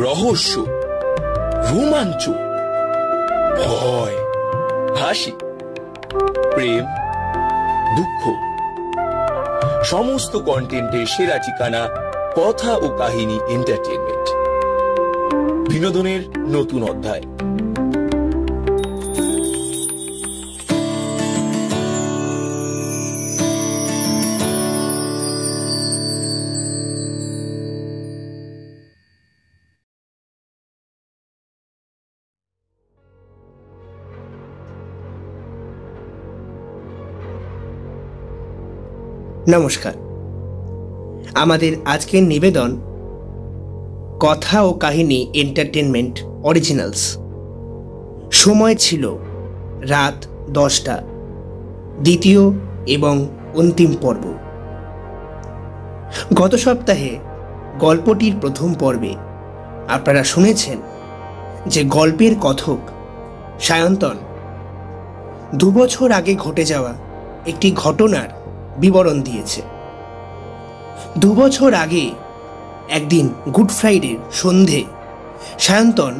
রহস্য, রোমাঞ্চ, ভয়, হাসি, প্রেম, দুঃখ, সমস্ত কন্টেন্টের সেরা ঠিকানা কথা ও কাহিনী এন্টারটেইনমেন্ট। বিনোদনের নতুন অধ্যায়। নমস্কার। আমাদের আজকের নিবেদন কথা ও কাহিনী এন্টারটেনমেন্ট অরিজিনালস। সময় ছিল রাত 10টা, দ্বিতীয় এবং অন্তিম পর্ব। গত সপ্তাহে গল্পটির প্রথম পর্বে আপনারা শুনেছেন যে গল্পের কথক সায়ন্তন 2 বছর আগে ঘটে যাওয়া একটি ঘটনার বিবরণ দিয়েছে। 2 বছর আগে একদিন গুড ফ্রাইডের সন্ধে সায়ন্তন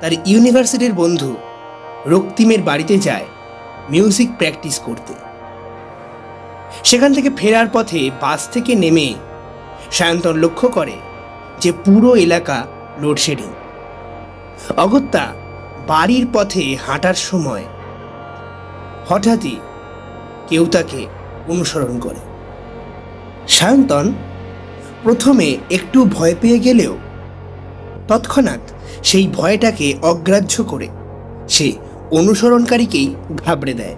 তার ইউনিভার্সিটির বন্ধু রক্তিমের বাড়িতে যায় মিউজিক প্র্যাকটিস করতে। সেখান থেকে ফেরার পথে বাস থেকে নেমে সায়ন্তন লক্ষ্য করে যে পুরো এলাকা লোডশেডিং। অগত্যা বাড়ির পথে হাঁটার সময় হঠাৎই কেউ তাকে অনুসরণ করে। সায়ন্তন প্রথমে একটু ভয় পেয়ে গেলেও তৎক্ষণাৎ সেই ভয়টাকে অগ্রাহ্য করে সে অনুসরণকারীকেই ঘাবড়ে দেয়।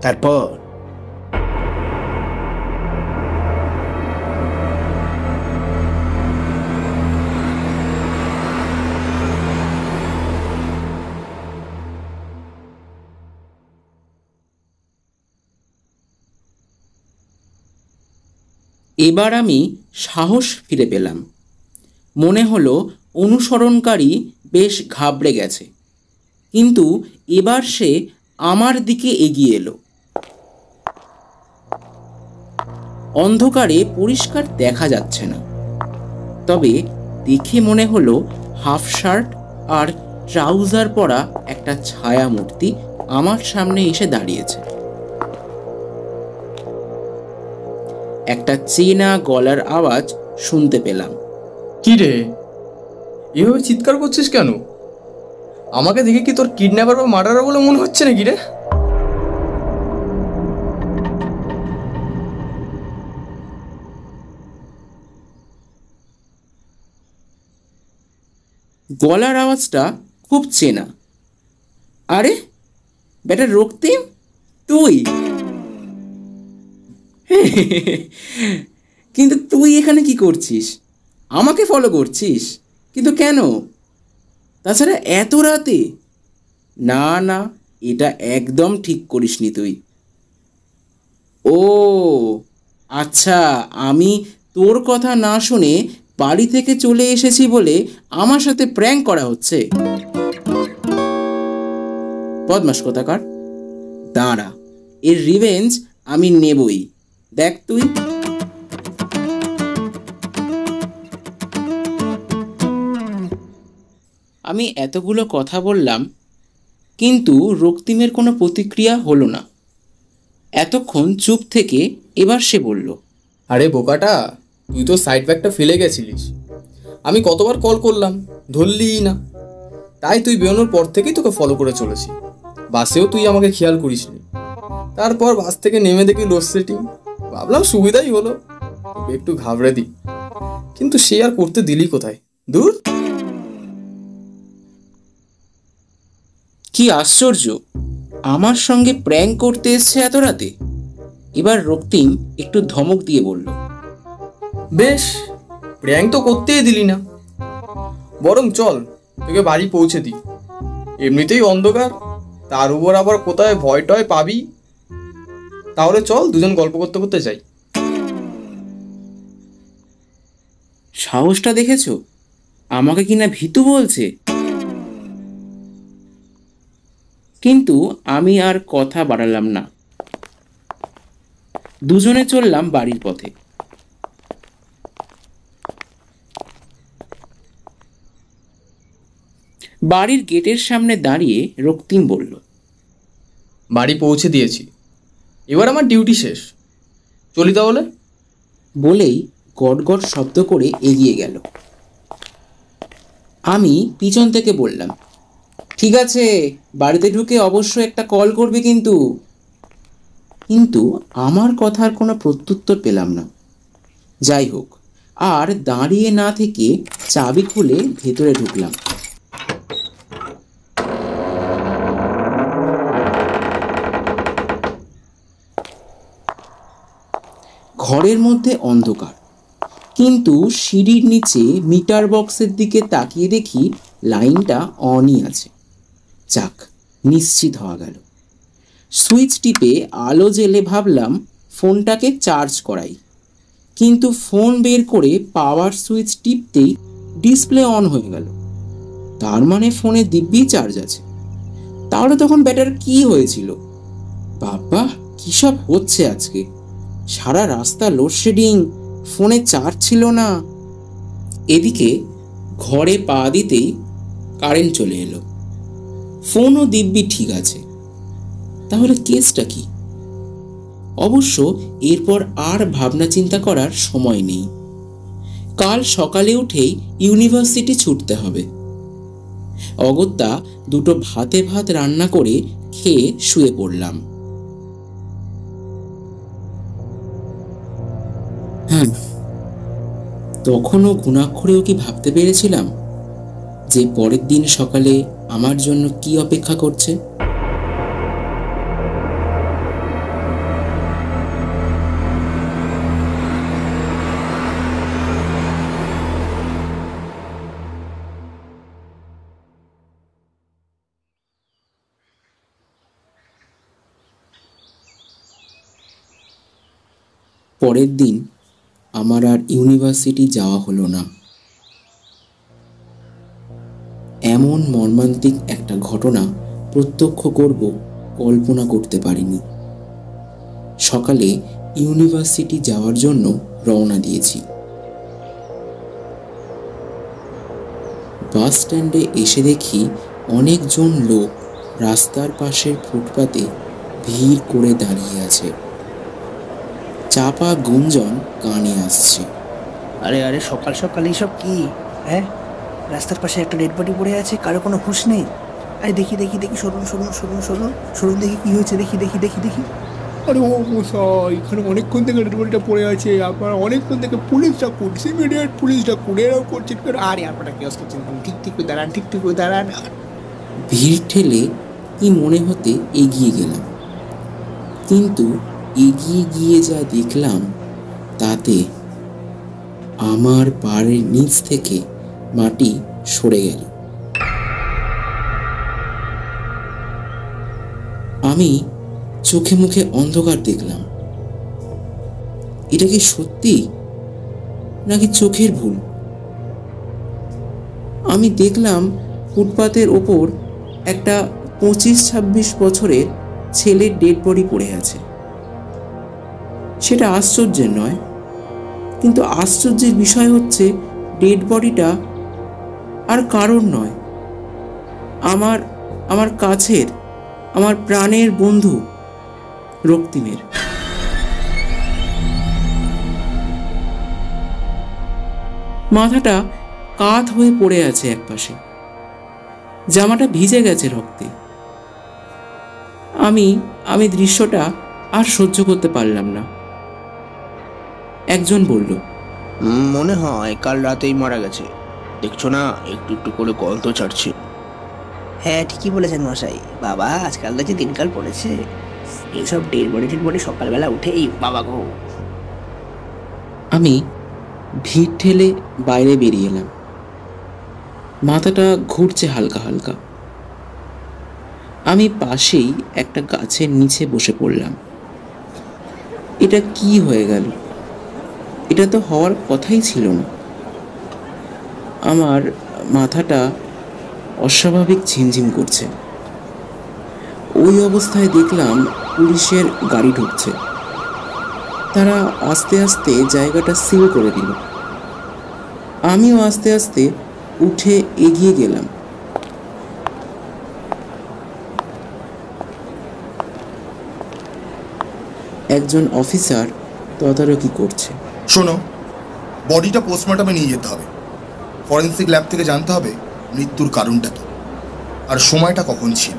তারপর এবার আমি সাহস ফিরে পেলাম। মনে হলো অনুসরণকারী বেশ ঘাবড়ে গেছে, কিন্তু এবার সে আমার দিকে এগিয়ে এলো। অন্ধকারে পরিষ্কার দেখা যাচ্ছে না, তবে দেখে মনে হলো হাফ শার্ট আর ট্রাউজার পরা একটা ছায়া মূর্তি আমার সামনে এসে দাঁড়িয়েছে। একটা চেনা গলার আওয়াজ শুনতে পেলাম। কি রে, এভাবে চিৎকার করছিস কেন? আমাকে দেখে কি তোর কিডন্যাপার বা মার্ডারার বলে মনে হচ্ছে নাকি রে? গলার আওয়াজটা খুব চেনা। আরে বেটা রক্তিম, তুই? কিন্তু তুই এখানে কি করছিস? আমাকে ফলো করছিস? কিন্তু কেন? তাছাড়া এত রাতে? না না, এটা একদম ঠিক করিসনি তুই। ও আচ্ছা, আমি তোর কথা না শুনে বাড়ি থেকে চলে এসেছি বলে আমার সাথে প্র্যাঙ্ক করা হচ্ছে। বদমাশ কোথাকার, দাঁড়া, এর রিভেঞ্জ আমি নেবই। দেখ তুই। আমি এতগুলো কথা বললাম, কিন্তু রক্তিমের কোনো প্রতিক্রিয়া হলো না। এতক্ষণ চুপ থেকে এবার সে বলল, আরে বোকাটা, তুই তো সাইড ব্যাগটা ফেলে গেছিলিস। আমি কতবার কল করলাম, ধরলিই না। তাই তুই বেরোনোর পর থেকেই তোকে ফলো করে চলেছি। বাসেও তুই আমাকে খেয়াল করিসনি। তারপর বাস থেকে নেমে দেখি লোডশেডিং। ভাবলাম সুবিধাই হলো, তোকে একটু ঘাবড়ে দিই, কিন্তু সে আর করতে দিলি কোথায়? দূর। কি আশ্চর্য, আমার সঙ্গে প্র্যাঙ্ক করতে এসছে এত রাতে। এবার রক্তিম একটু ধমক দিয়ে বলল, বেশ, প্র্যাঙ্ক তো করতেই দিলি না, বরং চল তোকে বাড়ি পৌঁছে দিই। এমনিতেই অন্ধকার, তার উপর আবার কোথায় ভয় টয় পাবি। তাহলে চল দুজন গল্প করতে করতে যাই। সাহসটা দেখেছো? আমাকে কিনা ভীতু বলছে। কিন্তু আমি আর কথা বাড়ালাম না। দুজনে চললাম বাড়ির পথে। বাড়ির গেটের সামনে দাঁড়িয়ে রক্তিম বলল, বাড়ি পৌঁছে দিয়েছি, এবার আমার ডিউটি শেষ, চলি তাহলে। বলেই গটগট শব্দ করে এগিয়ে গেল। আমি পিছন থেকে বললাম, ঠিক আছে, বাড়িতে ঢুকে অবশ্য একটা কল করবে কিন্তু। কিন্তু আমার কথার কোনো প্রত্যুত্তর পেলাম না। যাই হোক, আর দাঁড়িয়ে না থেকে চাবি খুলে ভেতরে ঢুকলাম। ঘরের মধ্যে অন্ধকার, কিন্তু সিঁড়ির নিচে মিটার বক্সের দিকে তাকিয়ে দেখি লাইনটা অনই আছে। যাক, নিশ্চিত হওয়া গেল। সুইচ টিপে আলো জেলে ভাবলাম ফোনটাকে চার্জ করাই, কিন্তু ফোন বের করে পাওয়ার সুইচ টিপতেই ডিসপ্লে অন হয়ে গেল। তার মানে ফোনে দিব্যি চার্জ আছে। তাহলে তখন ব্যাটার কি হয়েছিল? বাবা, কি সব হচ্ছে আজকে! সারা রাস্তা লোডশেডিং, ফোনে চার্জ ছিল না। এদিকে ঘরে পা দিতেই কারেন্ট চলে এলো। ফোনও দিব্যি ঠিক আছে। তাহলে কেসটা কি? অবশ্য এরপর আর ভাবনা চিন্তা করার সময় নেই। কাল সকালে উঠেই ইউনিভার্সিটি ছুটতে হবে। অগত্যা দুটো ভাতে ভাত রান্না করে খেয়ে শুয়ে পড়লাম। তখনও ঘুণাক্ষরেও কি ভাবতে পেরেছিলাম যে পরের দিন সকালে আমার জন্য কি অপেক্ষা করছে? পরের দিন আমার আর ইউনিভার্সিটি যাওয়া হলো না। এমন মর্মান্তিক একটা ঘটনা প্রত্যক্ষ করব কল্পনা করতে পারিনি। সকালে ইউনিভার্সিটি যাওয়ার জন্য রওনা দিয়েছি। বাস স্ট্যান্ডে এসে দেখি অনেকজন লোক রাস্তার পাশের ফুটপাতে ভিড় করে দাঁড়িয়ে আছে। চাপা গুঞ্জন কানে আসছে। আরে আরে, সকাল সকাল এইসব কি? হ্যাঁ, রাস্তার পাশে একটা ডেড বডি পড়ে আছে, কারো কোনো হুঁশ নেই। আরে দেখি দেখি দেখি, সরুন সরুন সরুন সরুন সরুন, দেখি কি হয়েছে, দেখি দেখি দেখি দেখি। আরে ও মশাই, এখানে অনেকক্ষণ থেকে ডেড বডিটা পড়ে আছে, আপনারা অনেকক্ষণ থেকে পুলিশ ডাকুন, ইমিডিয়েট পুলিশ ডাকুন, এরাও করছেন কেন? আরে আপনারা কি করছেন? ঠিক ঠিক করে দাঁড়ান, ঠিক ঠিক করে দাঁড়ান। ভিড় ঠেলে কি মনে হতে এগিয়ে গেলাম, কিন্তু এগিয়ে গিয়ে যা দেখলাম তাতে আমার পায়ের নিচ থেকে মাটি সরে গেল। আমি চোখে মুখে অন্ধকার দেখলাম। এটা কি সত্যি নাকি চোখের ভুল? আমি দেখলাম ফুটপাতের ওপর একটা 25-26 বছরের ছেলের ডেড বডি পড়ে আছে। সেটা আশ্চর্যের নয়, কিন্তু আশ্চর্যের বিষয় হচ্ছে ডেড বডিটা আর কারোর নয়, আমার কাছের, আমার প্রাণের বন্ধু রক্তিমের। মাথাটা কাত হয়ে পড়ে আছে একপাশে, জামাটা ভিজে গেছে রক্তে। আমি দৃশ্যটা আর সহ্য করতে পারলাম না। একজন বলল, মনে হয় কাল রাতেই মারা গেছে, দেখছো না একটু একটু করে গন্ধ ছাড়ছে। হ্যাঁ, ঠিকই বলেছেন মশাই। বাবা, আজকাল তো যে দিনকাল পড়েছে, এইসব ডেড বডি সকালবেলা উঠেই বাবা গো। আমি ভিড় ঠেলে বাইরে বেরিয়ে এলাম। মাথাটা ঘুরছে হালকা হালকা। আমি পাশেই একটা গাছের নিচে বসে পড়লাম। এটা কি হয়ে গেল? এটা তো হওয়ার কথাই ছিল না। আমার মাথাটা অস্বাভাবিক ঝিমঝিম করছে। ওই অবস্থায় দেখলাম পুলিশের গাড়ি ঢুকছে। তারা আস্তে আস্তে জায়গাটা সিল করে দিল। আমিও আস্তে আস্তে উঠে এগিয়ে গেলাম। একজন অফিসার তদারকি করছে। শোনো, বডিটা পোস্টমর্টমে নিয়ে যেতে হবে। ফরেন্সিক ল্যাব থেকে জানতে হবে মৃত্যুর কারণটা কি আর সময়টা কখন ছিল।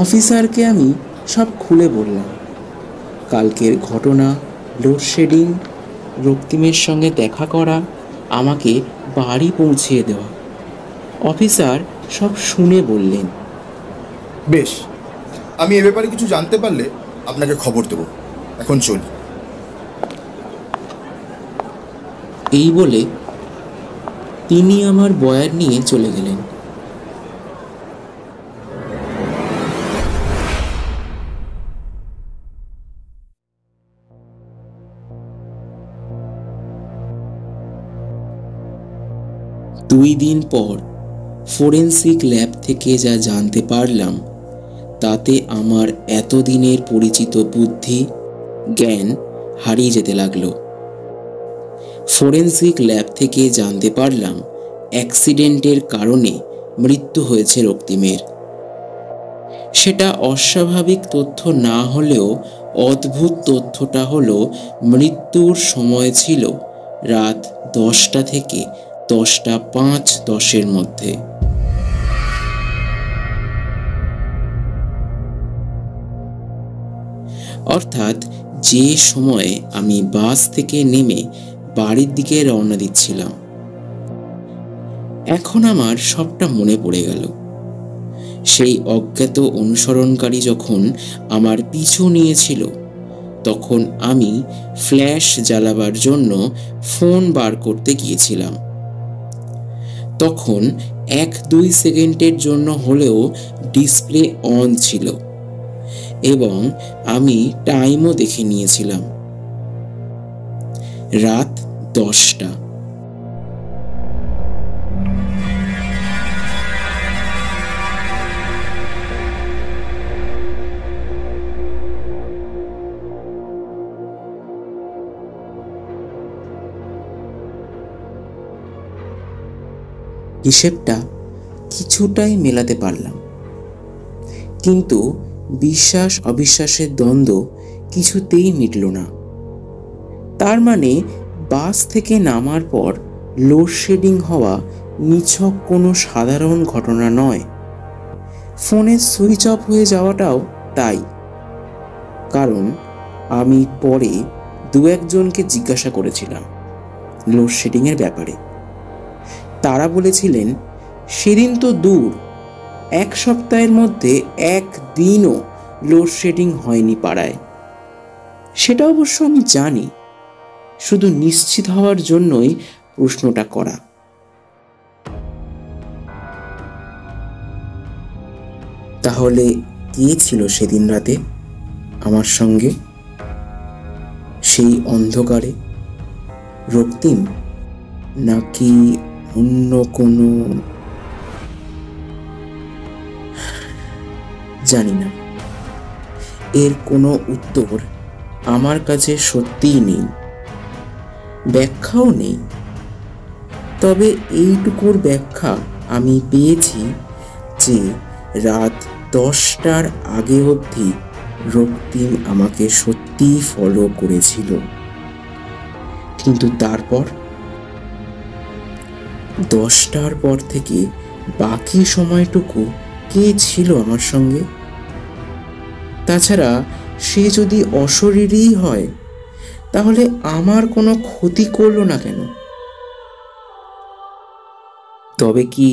অফিসারকে আমি সব খুলে বললাম, কালকের ঘটনা, লোডশেডিং, রক্তিমের সঙ্গে দেখা করা, আমাকে বাড়ি পৌঁছিয়ে দেওয়া। অফিসার সব শুনে বললেন, বেশ, আমি এ ব্যাপারে কিছু জানতে পারলে আপনাকে খবর দেব। এখন চলি। এই বলে তিনি আমার বয়ার নিয়ে চলে গেলেন। দুই দিন পর ফরেন্সিক ল্যাব থেকে যা জানতে পারলাম তাতে আমার এতদিনের পরিচিত বুদ্ধি, জ্ঞান হারিয়ে যেতে লাগলো। ফরেন্সিক ল্যাব থেকে জানতে পারলাম অ্যাক্সিডেন্টের কারণে মৃত্যু হয়েছে রক্তিমের। সেটা অস্বাভাবিক তথ্য না হলেও অদ্ভুত তথ্যটা হলো মৃত্যুর সময় ছিল রাত 10টা থেকে 10টা 5-10 মধ্যে। অর্থাৎ যে সময়ে আমি বাস থেকে নেমে বাড়ির দিকে রওনা দিচ্ছিলাম। এখন আমার সবটা মনে পড়ে গেল। সেই অজ্ঞাত অনুসরণকারী যখন আমার পিছু নিয়েছিল তখন আমি ফ্ল্যাশ জ্বালাবার জন্য ফোন বার করতে গিয়েছিলাম। তখন 1-2 সেকেন্ডের জন্য হলেও ডিসপ্লে অন ছিল এবং আমি টাইমও দেখে নিয়েছিলাম, রাত 10টা। হিসেবটা কিছুটাই মেলাতে পারলাম, কিন্তু বিশ্বাস অবিশ্বাসের দ্বন্দ্ব কিছুতেই মিটল না। তার মানে বাস থেকে নামার পর লোডশেডিং হওয়া নিছক কোনো সাধারণ ঘটনা নয়। ফোনের সুইচ অফ হয়ে যাওয়াটাও তাই। কারণ আমি পরে 2-1 জনকে জিজ্ঞাসা করেছিলাম লোডশেডিংয়ের ব্যাপারে। তারা বলেছিলেন সেদিন তো দূর, 1 সপ্তাহের মধ্যে 1 দিনও লোডশেডিং হয়নি পাড়ায়। সেটা অবশ্য আমি জানি, শুধু নিশ্চিত হওয়ার জন্যই প্রশ্নটা করা। তাহলে কে ছিল সেদিন রাতে আমার সঙ্গে সেই অন্ধকারে? রক্তিম নাকি অন্য কোনো? জানি না, এর কোনো উত্তর আমার কাছে সত্যিই নেই, ব্যাখ্যাও নেই। তবে এইটুকুর ব্যাখ্যা আমি পেয়েছি যে রাত 10টার আগে অবধি রক্তিম আমাকে সত্যিই ফলো করেছিল। কিন্তু তারপর 10টার পর থেকে বাকি সময়টুকু কে ছিল আমার সঙ্গে? তাছাড়া সে যদি অশরীরই হয় তাহলে আমার কোনো ক্ষতি করলো না কেন? তবে কি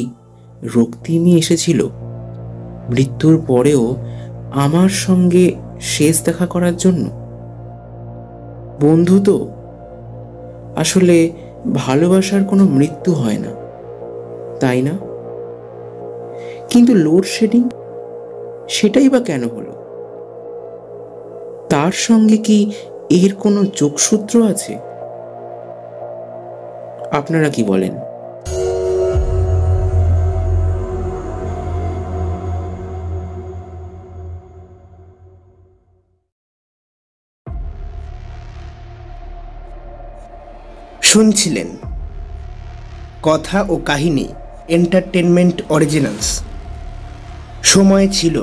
রক্তিমই এসেছিল মৃত্যুর পরেও আমার সঙ্গে শেষ দেখা করার জন্য? বন্ধু তো, আসলে ভালোবাসার কোনো মৃত্যু হয় না, তাই না? কিন্তু লোডশেডিং, সেটাই বা কেন হলো? তার সঙ্গে কি এর কোনো যোগসূত্র আছে? আপনারা কি বলেন? শুনছিলেন কথা ও কাহিনী এন্টারটেনমেন্ট অরিজিনালস। সময় ছিল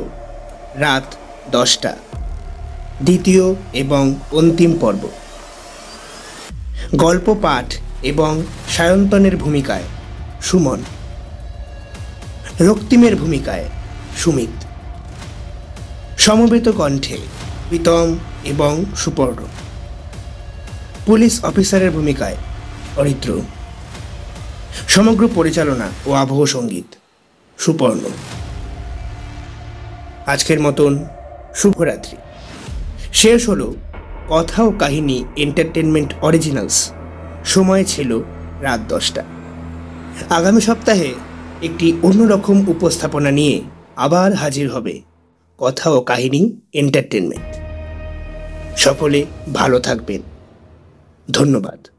রাত 10টা। দ্বিতীয় এবং অন্তিম পর্ব। গল্প পাঠ এবং সায়ন্তনের ভূমিকায় সুমন, রক্তিমের ভূমিকায় সুমিত, সমবেত কণ্ঠে প্রীতম এবং সুপর্ণ, পুলিশ অফিসারের ভূমিকায় অরিত্র, সমগ্র পরিচালনা ও আবহ সঙ্গীত সুপর্ণ। আজকের মতন শুভরাত্রি। শেষ হলো কথা ও কাহিনী এন্টারটেনমেন্ট অরিজিনালস। সময় ছিল রাত 10টা। আগামী সপ্তাহে একটি অন্যরকম উপস্থাপনা নিয়ে আবার হাজির হবে কথা ও কাহিনী এন্টারটেনমেন্ট। সকলে ভালো থাকবেন। ধন্যবাদ।